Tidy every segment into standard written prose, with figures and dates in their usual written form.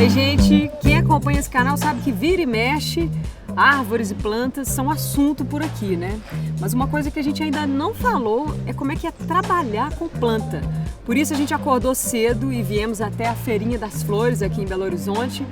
E, gente, quem acompanha esse canal sabe que vira e mexe, árvores e plantas são assunto por aqui, né? Mas uma coisa que a gente ainda não falou é como é que é trabalhar com planta. Por isso a gente acordou cedo e viemos até a Feirinha das Flores aqui em Belo Horizonte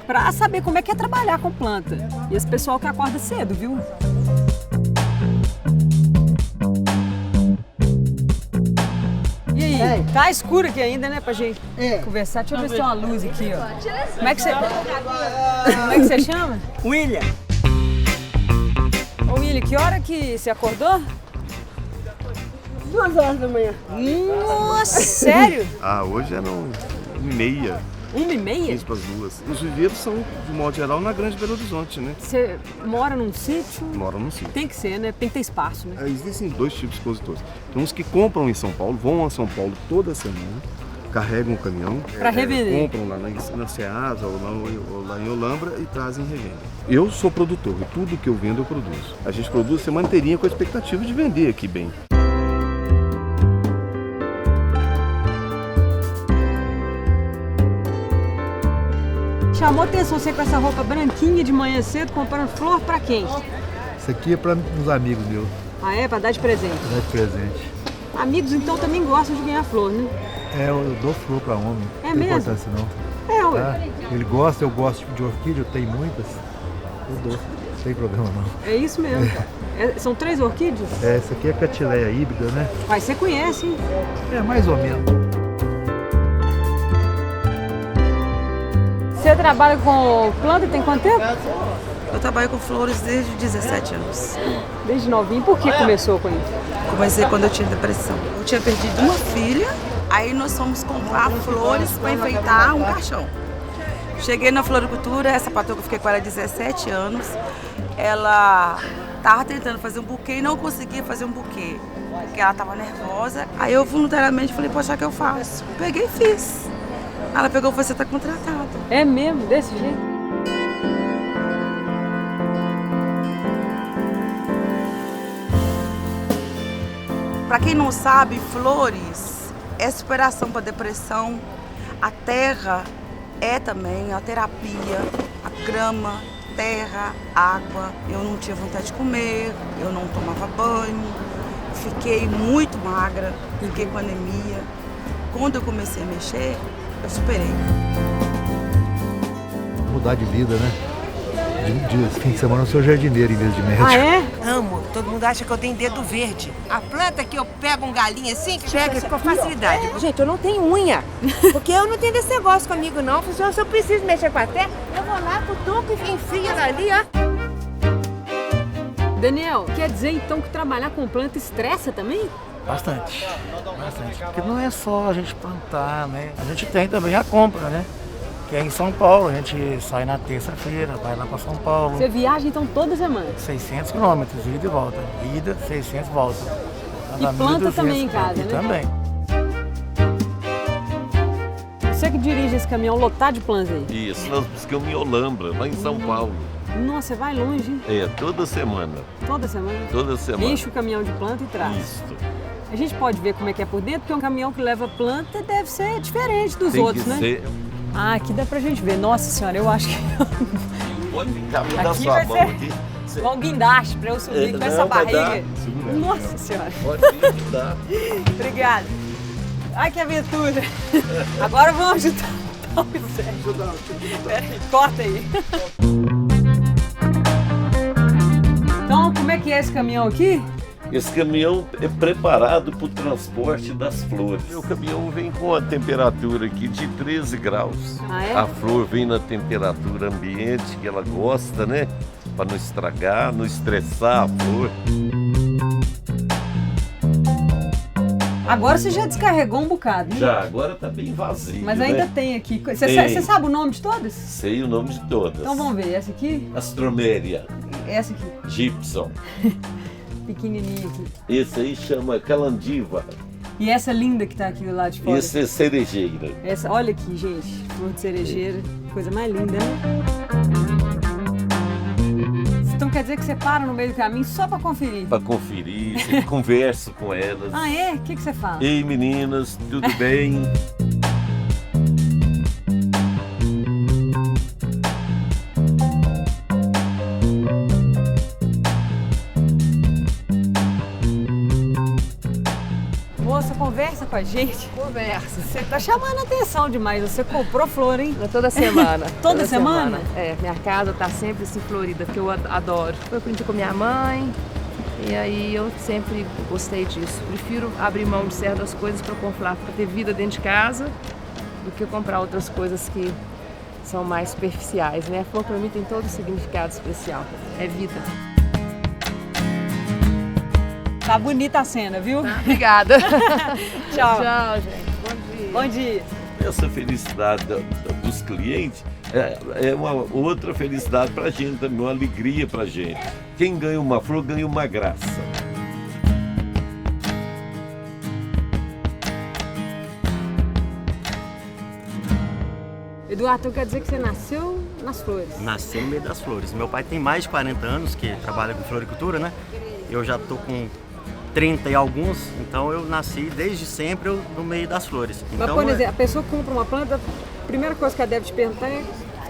para saber como é que é trabalhar com planta. E esse pessoal que acorda cedo, viu? E aí, tá escuro aqui ainda, né, pra gente conversar? Deixa eu ver se tem uma luz aqui, ó. Como é que você chama? William. Ô, William, que hora que você acordou? 2 horas da manhã. Nossa, sério? Hoje eram 1h30. 1h30? 15 para as 2. Os viveiros são, de modo geral, na Grande Belo Horizonte, né? Você mora num sítio? Mora num sítio. Tem que ser, né? Tem que ter espaço, né? Existem 2 tipos de expositores. Tem uns que compram em São Paulo, vão a São Paulo toda semana, carregam o caminhão, Pra revender. compram lá na Ceasa ou lá em Olambra e trazem e revendem. Eu sou produtor e tudo que eu vendo eu produzo. A gente produz a semana inteirinha com a expectativa de vender aqui bem. Chamou atenção você com essa roupa branquinha de manhã cedo, comprando flor pra quem? Isso aqui é para uns amigos meus, Ah, é? Pra dar de presente. para dar de presente. Amigos, então, também gostam de ganhar flor, né? Eu dou flor para homem. É não tem mesmo? importância não. É, ué. Tá? Ele gosta, eu gosto de orquídea, eu tenho muitas. Eu dou, não tem problema não. É isso mesmo. São 3 orquídeas? Essa aqui é Catileia híbrida, né? Mas você conhece, hein? É mais ou menos. Você trabalha com planta tem quanto tempo? Eu trabalho com flores desde 17 anos. Desde novinho. Por que começou com isso? Comecei quando eu tinha depressão. Eu tinha perdido uma filha, aí nós fomos comprar flores para enfeitar um caixão. Cheguei na floricultura, essa patroa que eu fiquei com ela 17 anos, ela estava tentando fazer um buquê e não conseguia fazer um buquê, porque ela estava nervosa. Aí eu voluntariamente falei, poxa, que eu faço? Peguei e fiz. Ela pegou e falou, você está contratada. É mesmo? Desse jeito? Para quem não sabe, flores é superação para depressão. A terra é também a terapia, a grama, terra, água. Eu não tinha vontade de comer, eu não tomava banho, fiquei muito magra, fiquei com anemia. Quando eu comecei a mexer, eu superei. Mudar de vida, né? De fim de semana eu sou jardineiro em vez de médico. Ah, é? Amo. Todo mundo acha que eu tenho dedo verde. A planta que eu pego um galinho assim, pega com facilidade. Gente, eu não tenho unha, porque eu não tenho desse negócio comigo não. Se eu preciso mexer com a terra, eu vou lá, cutuco e enfio ela ali, ó. Daniel, quer dizer então que trabalhar com planta estressa também? Bastante. Porque não é só a gente plantar, né? A gente tem também a compra, né? Que é em São Paulo, a gente sai na terça-feira, vai lá para São Paulo. Você viaja então toda semana? 600 quilômetros, ida e volta. Ida, 600, volta. E planta também em casa, né? Também. Você que dirige esse caminhão lotado de plantas aí? Isso, nós buscamos em Olambra, lá em São Paulo. Nossa, você vai longe, hein? Toda semana. Toda semana? Toda semana. Enche o caminhão de planta e traz. Isso. A gente pode ver como é que é por dentro, porque um caminhão que leva planta deve ser diferente dos Tem outros, que né? ser. Ah, aqui dá pra gente ver. Nossa senhora, eu acho que... Pode ficar, me dá Aqui sua vai mão ser- aqui. Igual um guindaste pra eu subir com essa vai dar. barriga. Nossa senhora. Pode vir, dá. Obrigada. Ai, que aventura. Agora vamos ajudar. Peraí, corta aí. Então, como é que é esse caminhão aqui? Esse caminhão é preparado para o transporte das flores. O caminhão vem com a temperatura aqui de 13 graus. Ah, é? A flor vem na temperatura ambiente que ela gosta, né? Para não estragar, não estressar a flor. Agora você já descarregou um bocado, né? Já, agora tá bem vazio, Mas ainda né? tem aqui. Tem. Você sabe o nome de todas? Sei o nome de todas. Então vamos ver. Essa aqui, Astroméria, essa aqui. Gibson. Pequenininha aqui. Esse aí chama calandiva. E essa linda que tá aqui do lado de fora. Esse é cerejeira. Essa, olha aqui, gente. Flor de cerejeira. Coisa mais linda, né? Então quer dizer que você para no meio do caminho só pra conferir? Para conferir, sempre converso com elas. Ah, é? O que você fala? Ei, meninas, tudo bem? a gente. Conversa. Você tá chamando a atenção demais. Você comprou flor, hein? Toda semana. Toda semana? É, minha casa tá sempre assim florida, porque eu adoro. Eu aprendi com minha mãe e aí eu sempre gostei disso. Prefiro abrir mão de certas coisas para comprar, para ter vida dentro de casa, do que comprar outras coisas que são mais superficiais, né? A flor para mim tem todo um significado especial. É vida. Tá bonita a cena, viu? Obrigada. Tchau. Tchau, gente. Bom dia. Bom dia. Essa felicidade dos clientes é uma outra felicidade para a gente também, uma alegria para a gente. Quem ganha uma flor ganha uma graça. Eduardo, então quer dizer que você nasceu nas flores? Nasci no meio das flores. Meu pai tem mais de 40 anos que trabalha com floricultura, né? Eu já tô com 30 e alguns, então eu nasci desde sempre no meio das flores. Mas, Então, por exemplo, a pessoa que compra uma planta, a primeira coisa que ela deve te perguntar é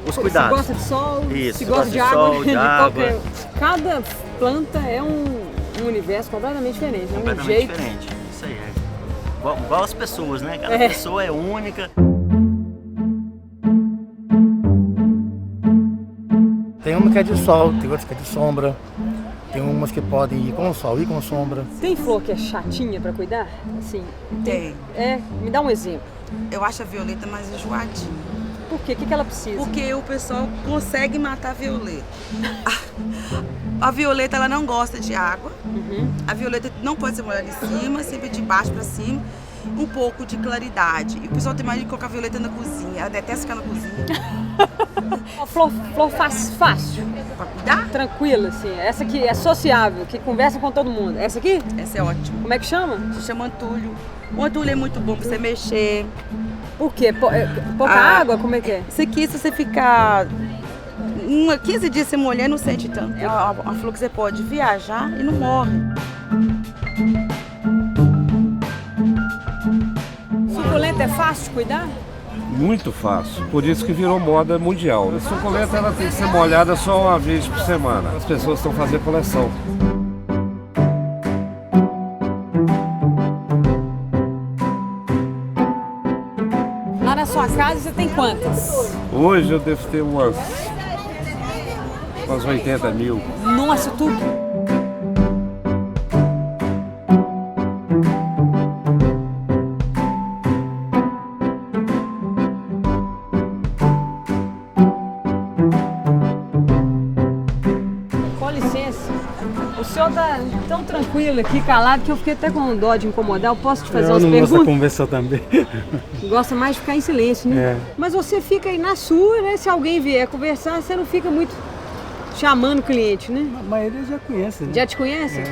os cuidados. se gosta de sol, Isso, se gosta de água. sol, de água. Cada planta é um universo completamente diferente, né? Um Completamente jeito. diferente. Isso aí é. Igual as pessoas, né? Cada pessoa é única. Tem uma que é de sol, tem outras que é de sombra. Tem umas que podem ir com sol e com sombra. Tem flor que é chatinha pra cuidar? Assim, Tem. Me dá um exemplo. Eu acho a violeta mais enjoadinha. Por quê? O que ela precisa? Porque o pessoal consegue matar a violeta. A violeta, ela não gosta de água. A violeta não pode ser molhada em cima, sempre de baixo pra cima. Um pouco de claridade. E o pessoal tem mais de colocar a violeta na cozinha. Ela detesta ficar na cozinha. Uma flor fácil. Pra cuidar? Tranquila, assim. Essa aqui é sociável, que conversa com todo mundo. Essa aqui? Essa é ótima. Como é que chama? Se chama antulho. O antulho é muito bom pra você mexer. Por quê? Pouca água? Como é que é? Isso aqui, se você ficar 15 dias sem molhar, não sente tanto. É uma flor que você pode viajar e não morre. Suculenta é fácil de cuidar? Muito fácil, por isso que virou moda mundial. A suculenta ela tem que ser molhada só uma vez por semana. As pessoas estão fazendo coleção. Lá na sua casa você tem quantas? Hoje eu devo ter umas 80 mil. Nossa, tudo! Com licença, o senhor tá tão tranquilo aqui, calado, que eu fiquei até com dó de incomodar. Eu posso te fazer umas perguntas? Eu não gosto de conversar também. Gosta mais de ficar em silêncio, né? É. Mas você fica aí na sua, né? Se alguém vier conversar, você não fica muito chamando o cliente, né? A maioria já conhece, né? Já te conhece?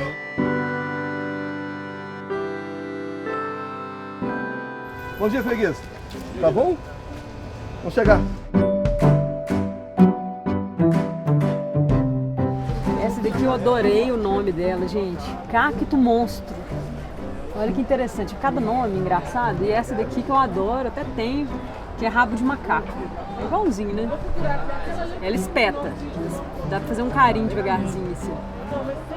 Bom dia, freguês. Tá bom? Vamos chegar. Essa daqui eu adorei o nome dela, gente. Cacto Monstro. Olha que interessante, cada nome engraçado. E essa daqui que eu adoro, até tenho, que é rabo de macaco. É igualzinho, né? Ela espeta. Dá pra fazer um carinho devagarzinho, assim.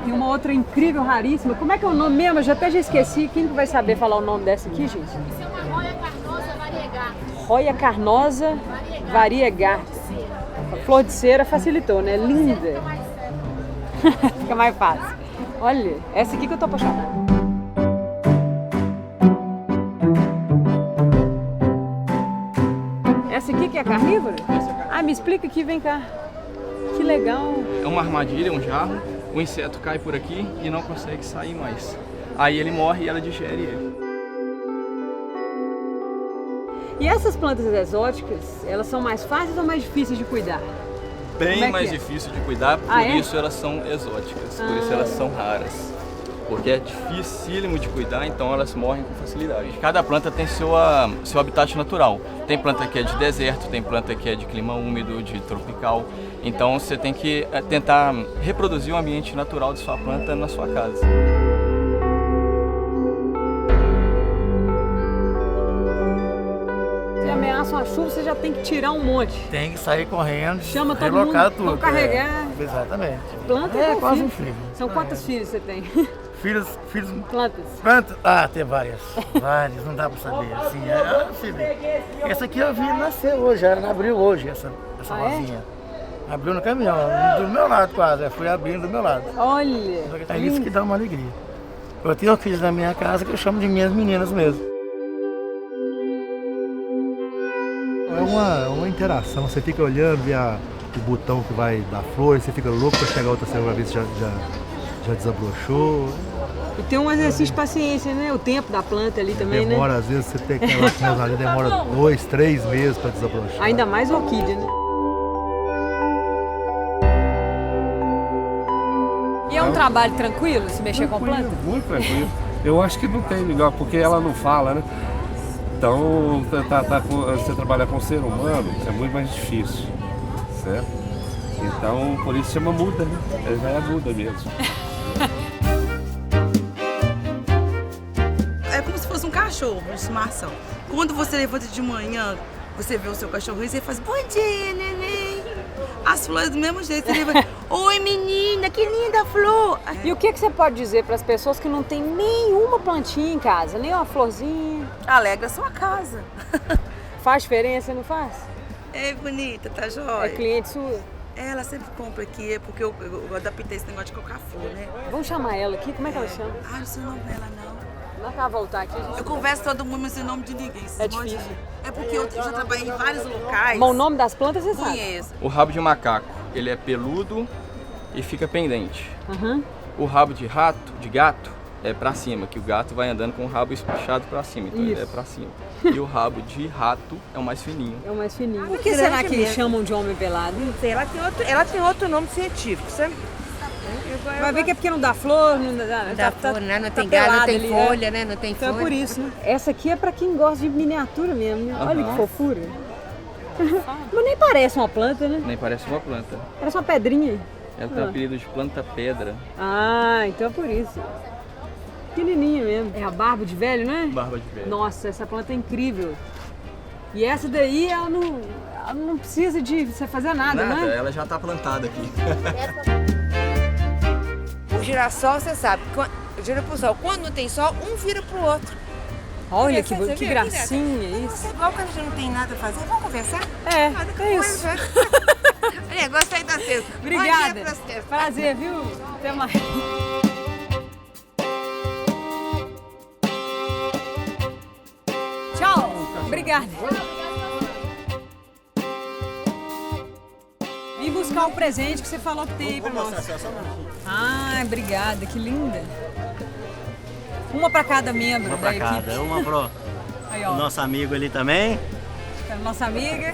E uma outra incrível, raríssima. Como é que é o nome mesmo? Eu até já esqueci. Quem que vai saber falar o nome dessa aqui, gente? Isso é uma Roia Carnosa Variegata. Roia Carnosa Variegata. A flor de cera facilitou, né? Linda. Fica mais fácil. Olha, essa aqui que eu tô apaixonada. Essa aqui que é carnívora? Ah, me explica aqui, vem cá. Que legal. É uma armadilha, um jarro, o inseto cai por aqui e não consegue sair mais. Aí ele morre e ela digere ele. E essas plantas exóticas, elas são mais fáceis ou mais difíceis de cuidar? Bem mais difícil de cuidar, por Ah, é? isso elas são exóticas, por isso elas são raras. Porque é dificílimo de cuidar, então elas morrem com facilidade. Cada planta tem seu habitat natural. Tem planta que é de deserto, tem planta que é de clima úmido, de tropical. Então você tem que tentar reproduzir o ambiente natural de sua planta na sua casa. Se ameaça uma chuva, você já tem que tirar um monte. Tem que sair correndo, Chama todo relocar mundo, tudo. vamos carregar. Exatamente. Planta É igual quase filho. um filho. São quantos filhos você tem? Filhos... Plantas. Ah, tem várias. Várias, não dá pra saber. Assim, você vê. Essa aqui eu vi nascer hoje, ela abriu hoje, essa rosinha. Abriu no caminhão, do meu lado quase, fui abrindo do meu lado. Olha! É isso que dá uma alegria. Eu tenho filhos na minha casa que eu chamo de minhas meninas mesmo. É uma interação, você fica olhando, vê o botão que vai dar flor, você fica louco pra chegar outra semana, ver se já desabrochou. E tem um exercício de paciência, né? O tempo da planta ali também, demora, às vezes você tem aquelas ali, demora 2, 3 meses pra desabrochar. Ainda mais orquídea, né? E é um trabalho tranquilo se mexer com planta? Muito tranquilo. Eu acho que não tem melhor, porque ela não fala, né? Então, você trabalhar com o ser humano é muito mais difícil, certo? Então, por isso chama muda, né? Já é muda mesmo. É como se fosse um cachorro de estimação. Quando você levanta de manhã, você vê o seu cachorro e você faz bom dia, neném. As flores do mesmo jeito, você levanta, oi menina, que linda flor. E o que você pode dizer para as pessoas que não tem nenhuma plantinha em casa, nem uma florzinha? Alegra a sua casa. Faz diferença, não faz? É bonita, tá jóia? É cliente sua? Ela sempre compra aqui, porque eu adaptei esse negócio de colocar flor, né? Vamos chamar ela aqui, como é que ela chama? Ah, não sei o nome dela, não. Não vai voltar aqui, gente. Eu converso com todo mundo, mas sem nome de ninguém. É difícil. É porque eu já trabalhei em vários locais. Mas o nome das plantas você sabe? Conheço. O rabo de macaco, ele é peludo e fica pendente. Uhum. O rabo de gato, é pra cima, que o gato vai andando com o rabo espichado pra cima, então ele é pra cima. E o rabo de rato é o mais fininho. É o mais fininho. Por que será que chamam de homem pelado? Não sei, ela tem outro nome científico, sabe? Vai ver que é porque não dá flor, não dá flor, né? Não tem galho, não tem folha, né? Não tem então folha. É por isso, né? Essa aqui é pra quem gosta de miniatura mesmo, né? Olha que fofura. Mas nem parece uma planta, né? Nem parece uma planta. Parece uma pedrinha. Ela tem o apelido de planta-pedra. Ah, então é por isso. Pequenininha mesmo. É a barba de velho, né? Barba de velho. Nossa, essa planta é incrível. E essa daí, ela não precisa de você fazer nada, né? Ela já tá plantada aqui. O girassol, você sabe, gira pro sol. Quando não tem sol, um vira pro outro. Olha que gracinha isso. Igual quando a gente não tem nada a fazer, vamos conversar? É isso. O negócio aí tá cedo. Obrigada. Prazer, viu? Até mais. Tchau. Obrigada. Vim buscar o presente que você falou que tem aí pra nós. Ah, obrigada. Que linda. Uma pra cada membro uma pra da cada. equipe. Uma pro aí, ó. nosso amigo ali também. Nossa amiga.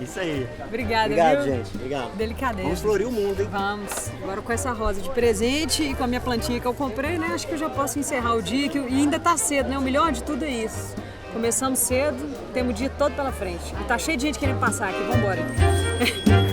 Isso aí. Obrigada, obrigado, viu? gente. Obrigado. Delicadeza. Vamos florir o mundo, hein? Vamos. Agora com essa rosa de presente e com a minha plantinha que eu comprei, né? Acho que eu já posso encerrar o dia. E ainda tá cedo, né? O melhor de tudo é isso. Começamos cedo, temos o dia todo pela frente. E tá cheio de gente querendo passar aqui. Vambora.